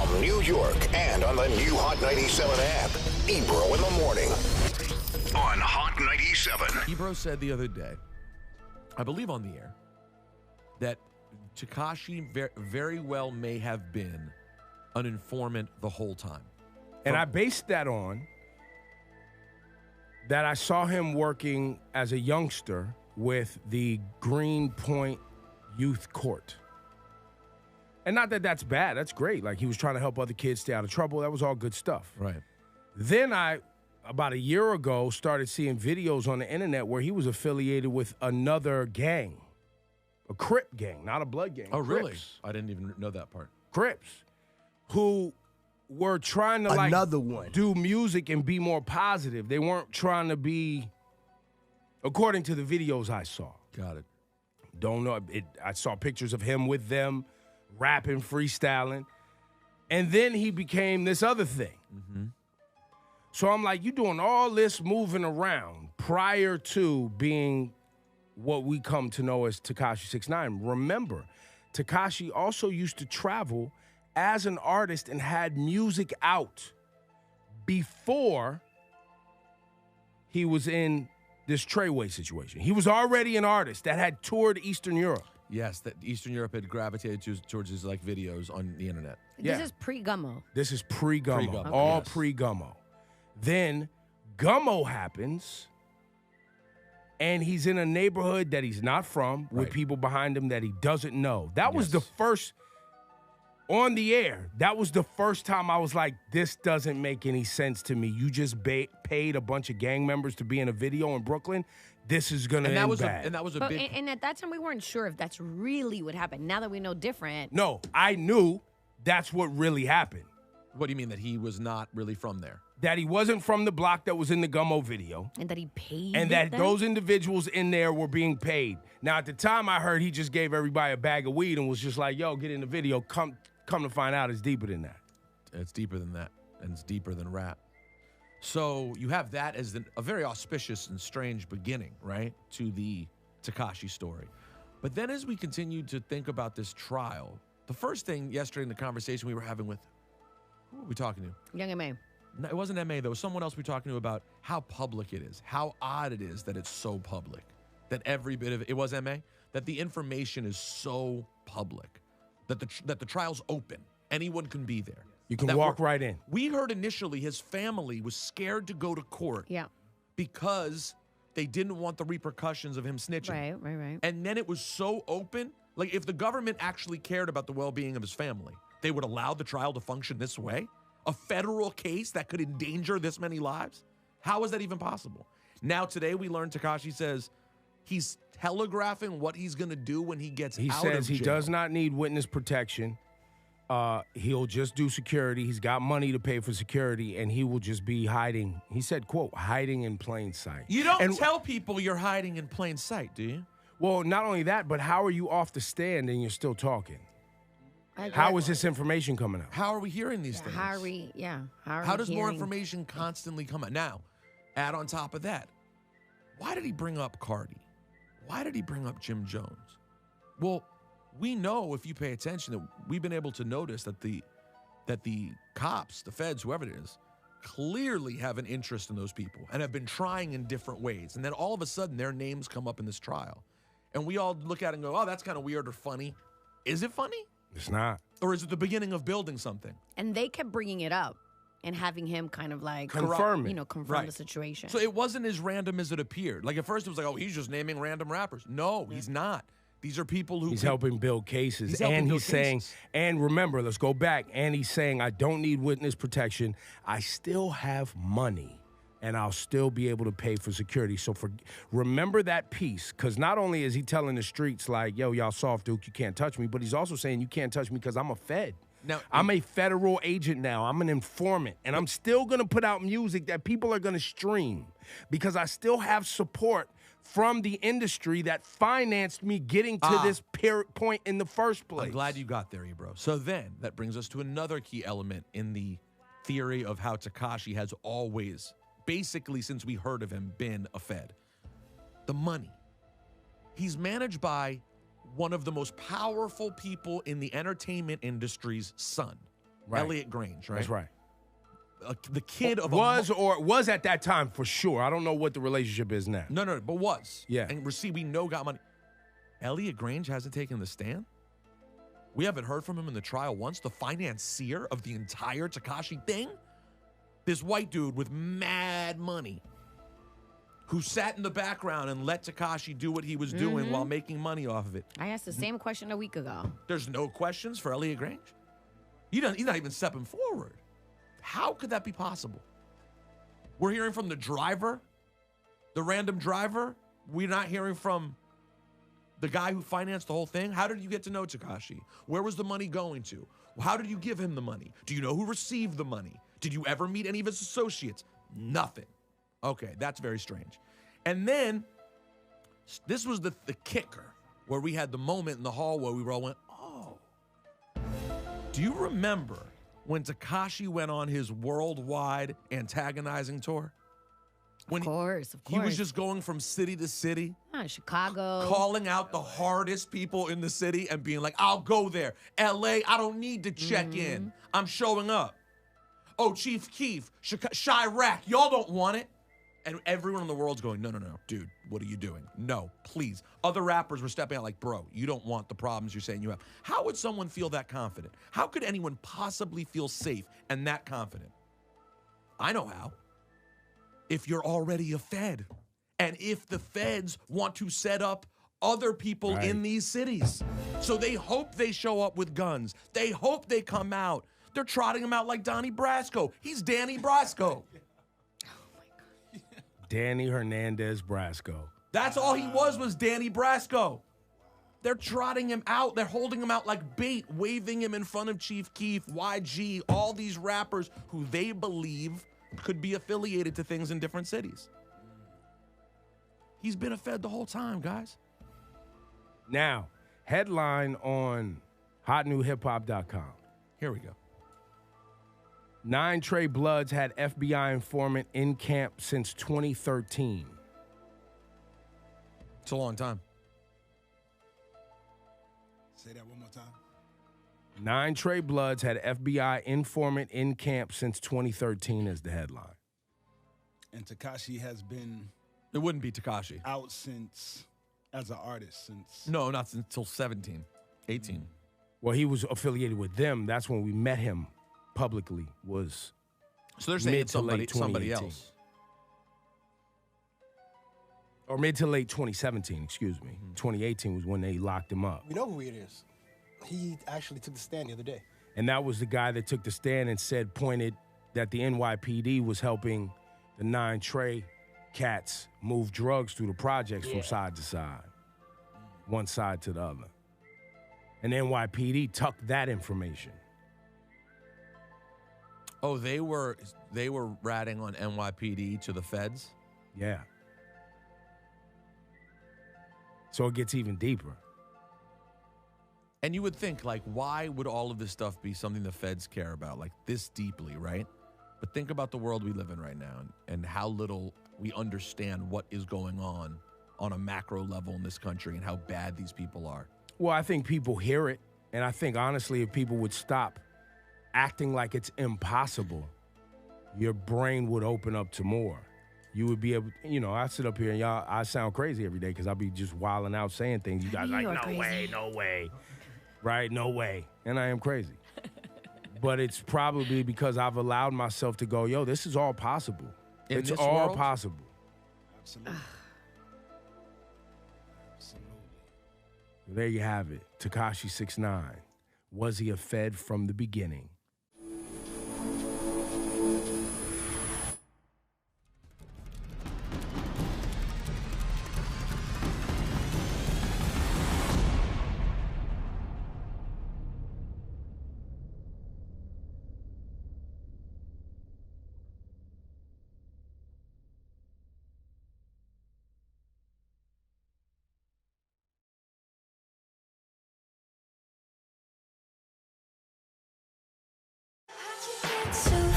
from New York and on the new Hot 97 app. Ebro in the morning on Hot 97. Ebro said the other day, I believe on the air, that Tekashi very well may have been an informant the whole time. And I based that on that I saw him working as a youngster with the Greenpoint Youth Court. And not that that's bad. That's great. Like, he was trying to help other kids stay out of trouble. That was all good stuff. Right. Then I, about a year ago, started seeing videos on the internet where he was affiliated with another gang, a Crip gang, not a blood gang. Oh, really? Crips. I didn't even know that part. Crips, who were trying to Another one. do music and be more positive. They weren't trying to be, according to the videos I saw. Got it. Don't know. I saw pictures of him with them, rapping, freestyling. And then he became this other thing. Mm-hmm. So I'm like, you doing all this moving around prior to being what we come to know as Tekashi69. Remember, Tekashi also used to travel as an artist and had music out before he was in this Treyway situation. He was already an artist that had toured Eastern Europe. Yes, that Eastern Europe had gravitated towards his like videos on the internet. This is pre-Gummo. This is pre-Gummo. Pre-Gummo, All yes. pre-Gummo. Then Gummo happens, and he's in a neighborhood that he's not from with Right. people behind him that he doesn't know. That was the Yes. first, on the air, that was the first time I was like, this doesn't make any sense to me. You just paid a bunch of gang members to be in a video in Brooklyn. This is going to end bad. And that was a But, big. and at that time, we weren't sure if that's really what happened. Now that we know different. No, I knew that's what really happened. What do you mean that he was not really from there? That he wasn't from the block that was in the Gummo video. And that he paid And that them? those individuals in there were being paid. Now, at the time, I heard he just gave everybody a bag of weed and was just like, yo, get in the video. Come to find out, it's deeper than that. It's deeper than that, and it's deeper than rap. So you have that as a very auspicious and strange beginning, right, to the Tekashi story. But then as we continued to think about this trial, the first thing yesterday in the conversation we were having with, who were we talking to? Young M.A. No, it wasn't M.A. though. Someone else we were talking to about how public it is, how odd it is that it's so public, that every bit of it was M.A., that the information is so public, that the trial's open. Anyone can be there. You can That walk we're- right in. We heard initially his family was scared to go to court Yeah. because they didn't want the repercussions of him snitching. Right. And then it was so open. Like, if the government actually cared about the well-being of his family, they would allow the trial to function this way? A federal case that could endanger this many lives? How is that even possible? Now, today, we learned Tekashi says he's telegraphing what he's going to do when he gets He out of jail. says he does not need witness protection. He'll just do security. He's got money to pay for security, and he will just be hiding. He said, quote, hiding in plain sight. You don't And- tell people you're hiding in plain sight, do you? Well, not only that, but how are you off the stand and you're still talking? How is this information coming out? How are we hearing these things? How are we, How does more hearing- information constantly come out? Now, add on top of that, why did he bring up Cardi? Why did he bring up Jim Jones? Well, we know, if you pay attention, that we've been able to notice that the cops, the feds, whoever it is, clearly have an interest in those people and have been trying in different ways. And then all of a sudden, their names come up in this trial. And we all look at it and go, oh, that's kind of weird or funny. Is it funny? It's not. Or is it the beginning of building something? And they kept bringing it up and having him kind of like Confirm it. confirm Right. the situation. So it wasn't as random as it appeared. Like, at first it was like, oh, he's just naming random rappers. No, he's not. These are people who He's helping build cases. He's helping and build he's saying, cases. and remember, let's go back. And he's saying, I don't need witness protection. I still have money, and I'll still be able to pay for security. So remember that piece, because not only is he telling the streets like, yo, y'all soft, Duke, you can't touch me, but he's also saying you can't touch me because I'm a Fed. Now, I'm a federal agent now. I'm an informant. And I'm still going to put out music that people are going to stream because I still have support from the industry that financed me getting to this point in the first place. I'm glad you got there, Ebro. So then that brings us to another key element in the theory of how Tekashi has always, basically since we heard of him, been a Fed. The money. He's managed by one of the most powerful people in the entertainment industry's son. Right. Elliot Grange, right? That's right. The kid of was at that time for sure. I don't know what the relationship is now. No, but was. Yeah. And we know got money. Elliot Grange hasn't taken the stand? We haven't heard from him in the trial once, the financier of the entire Tekashi thing? This white dude with mad money who sat in the background and let Tekashi do what he was doing while making money off of it. I asked the same question a week ago. There's no questions for Elliot Grange? He's not even stepping forward. How could that be possible? We're hearing from the driver, the random driver. We're not hearing from the guy who financed the whole thing. How did you get to know Tekashi? Where was the money going to? How did you give him the money? Do you know who received the money? Did you ever meet any of his associates? Nothing. Okay, that's very strange. And then, this was the kicker, where we had the moment in the hall where we all went, oh. Do you remember when Tekashi went on his worldwide antagonizing tour? When of course. He was just going from city to city. Chicago. Calling out the hardest people in the city and being like, I'll go there. LA, I don't need to check in. I'm showing up. Oh, Chief Keef, Chirac, y'all don't want it. And everyone in the world's going, no, dude, what are you doing? No, please. Other rappers were stepping out like, bro, you don't want the problems you're saying you have. How would someone feel that confident? How could anyone possibly feel safe and that confident? I know how. If you're already a Fed, and if the feds want to set up other people in these cities. So they hope they show up with guns. They hope they come out. They're trotting him out like Donnie Brasco. He's Danny Brasco. Danny Hernandez Brasco. That's all he was Danny Brasco. They're trotting him out. They're holding him out like bait, waving him in front of Chief Keef, YG, all these rappers who they believe could be affiliated to things in different cities. He's been a Fed the whole time, guys. Now, headline on hotnewhiphop.com. Here we go. 9 Trey Bloods had FBI informant in camp since 2013. It's a long time. Say that one more time. 9 Trey Bloods had FBI informant in camp since 2013 is the headline. And Tekashi has been It wouldn't be Tekashi. out since, as an artist, since. No, not until 17, 18. Well, he was affiliated with them. That's when we met him publicly, was So they're saying mid it's to late somebody 2018. else. Or mid to late 2017, excuse me. 2018 was when they locked him up. We know who it is. He actually took the stand the other day. And that was the guy that took the stand and said, pointed that the NYPD was helping the 9 Trey cats move drugs through the projects from side to side, one side to the other. And NYPD tucked that information. Oh, they were ratting on NYPD to the feds? Yeah. So it gets even deeper. And you would think, like, why would all of this stuff be something the feds care about, like, this deeply, right? But think about the world we live in right now and how little we understand what is going on a macro level in this country and how bad these people are. Well, I think people hear it. And I think, honestly, if people would stop acting like it's impossible, your brain would open up to more. You would be able, I sit up here and I sound crazy every day because I'll be just wilding out saying things. You guys are like, no way. Right? No way. And I am crazy. But it's probably because I've allowed myself to go, yo, this is all possible. It's all world? possible. Absolutely. There you have it. Tekashi69. Was he a Fed from the beginning? So